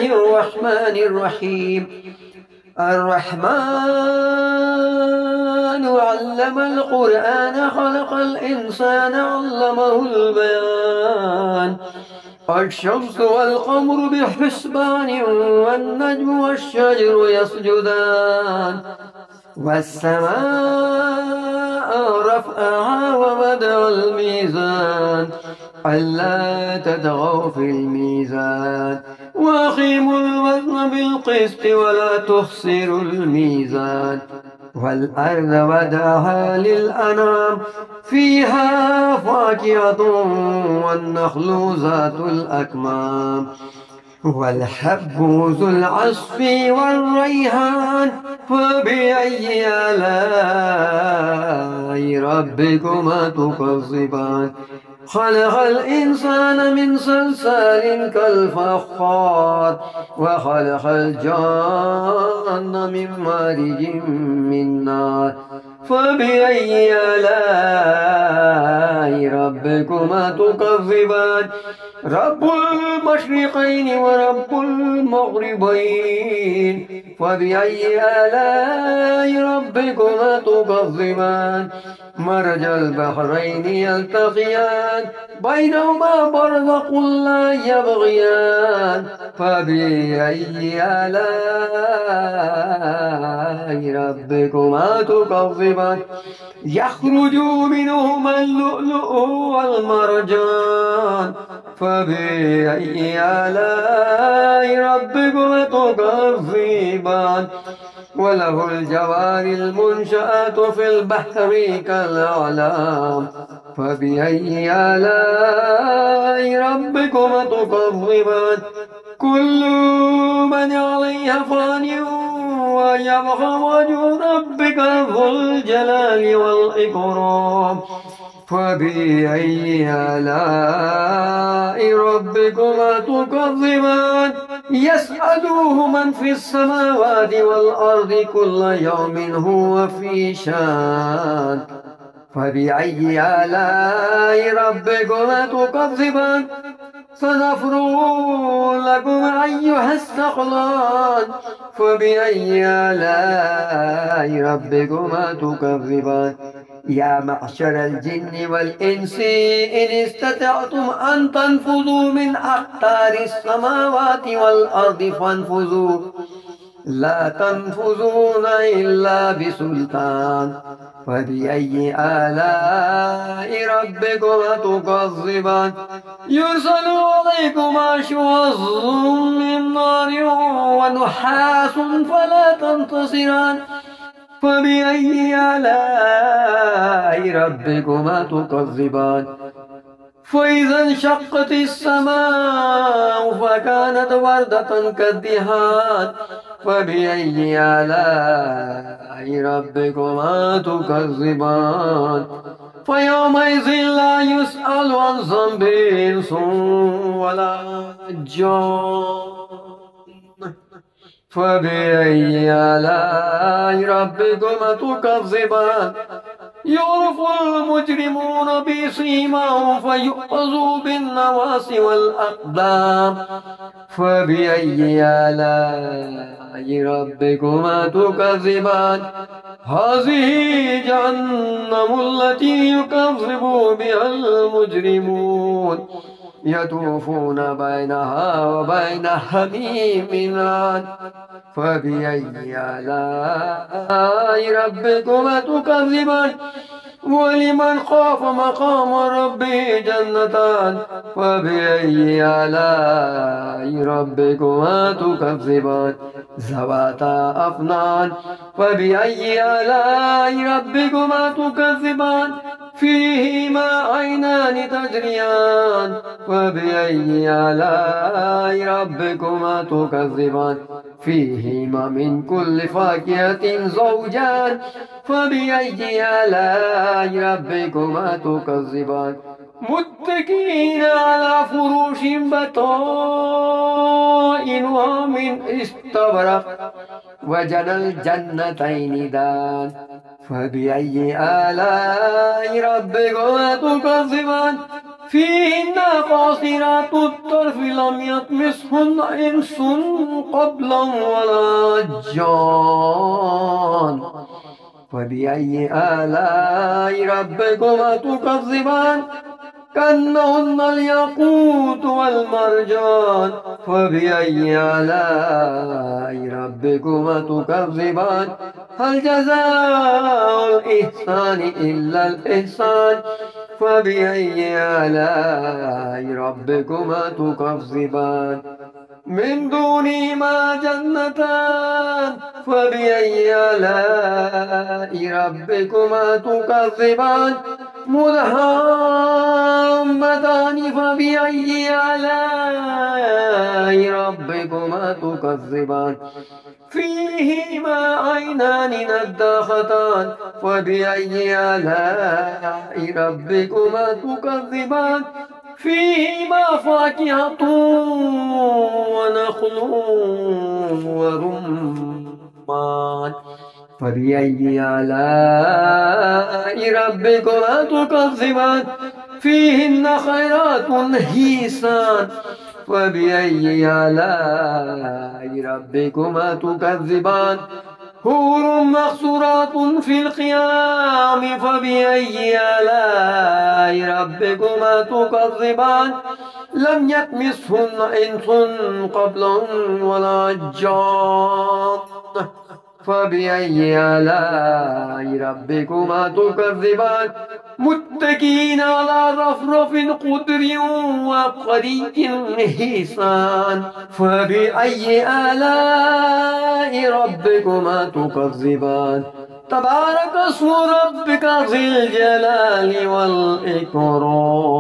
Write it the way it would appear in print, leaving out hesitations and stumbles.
الله الرحمن الرحيم. الرحمن علم القرآن خلق الإنسان علمه البيان. الشمس والقمر بحسبان والنجم والشجر يسجدان. والسماء رفعها ووضع الميزان ألا تطغوا في الميزان وأقيموا الوزن بالقسط ولا تخسروا الميزان. والأرض وضعها للأنام فيها فاكهة والنخل ذات الأكمام والحب ذو العصف والريحان. فبأي آلاء ربكما تكذبان؟ خلق الإنسان من صلصال كالفخار وخلق الجان من مارج من نار. فبأي آلاء ربكما تكذبان؟ رب المشرقين ورب المغربين. فبأي آلاء ربكما تكذبان؟ مرج البحرين يلتقيان بينهما برزخ لا يبغيان. فبأي آلاء ربكما تكذبان؟ يخرج منهما اللؤلؤ والمرجان. فبأي آلاء ربكما تكذبان؟ وله الجوار المنشآت في البحر كالأعلام. فبأي آلاء ربكما تكذبان؟ كل من عليها فان ويبقى وجه ربك ذو الجلال والإكرام. فبأي آلاء ربكما تكذبان؟ يسأله من في السماوات والأرض كل يوم هو في شان. فبأي آلاء ربكما تكذبان؟ سنفرغ لكم أيها الثقلان. فبأي آلاء ربكما تكذبان؟ يا معشر الجن والإنس إن استطعتم أن تنفذوا من أقطار السماوات والأرض فانفذوا لا تنفذون إلا بسلطان. فبأي آلاء ربكما تكذبان؟ يرسل عليكما شواظ من نار ونحاس فلا تنتصران. فبأي آلاء ربكما تكذبان؟ فإذا انشقت السماء فكانت وردة كالدهان. فبأي آلاء ربكما تكذبان؟ فيومئذ لا يسأل عن ذنب إنس ولا جان. فبأي آلاء ربكما تكذبان؟ يعرف المجرمون بسيماهم فيؤخذوا بالنواصي والأقدام. فبأي آلاء ربكما تكذبان؟ هذه جهنم التي يكذب بها المجرمون يطوفون بينها وبين حميم آن. فبأي آلاء ربكما تكذبان؟ ولمن خاف مقام ربه جنتان. فبأي آلاء ربكما تكذبان؟ ذواتا أفنان. فبأي آلاء ربكما تكذبان؟ فيهما عينان تجريان. فبأي آلاء ربكما تكذبان؟ فيهما من كل فاكهة زوجان. فبأي آلاء ربكما تكذبان؟ متكئين على فروش بطائنها من استبرق وجنى الجنتين دان. فبأي آلاء ربكما تكذبان؟ فيهن قاصرات الطرف لم يطمثهن إنس قبلهم ولا جان فبأي آلاء ربكما تكذبان كأنهن الياقوت والمرجان فبأي آلاء ربكما تكذبان هل جزاء الإحسان إلا الإحسان فبأي آلاء ربكما تكذبان من دونهما جنتان فبأي آلاء ربكما تكذبان مدهامتان فبأي آلاء ربكما تكذبان فيهما عينان نضاختان فبأي آلاء ربكما تكذبان فيهما فاكهة ونخل ورمان فبأي آلاء ربكما تكذبان فيهن خيرات حسان فبأي آلاء ربكما تكذبان حور مقصورات في الخيام فبأي آلاء ربكما تكذبان لم يطمثهن إنس قبلهم ولا جان فبأي آلاء ربكما تكذبان متكئين على رفرف خضر وعبقري حسان فبأي آلاء ربكما تكذبان تبارك اسم ربك ذي الجلال والإكرام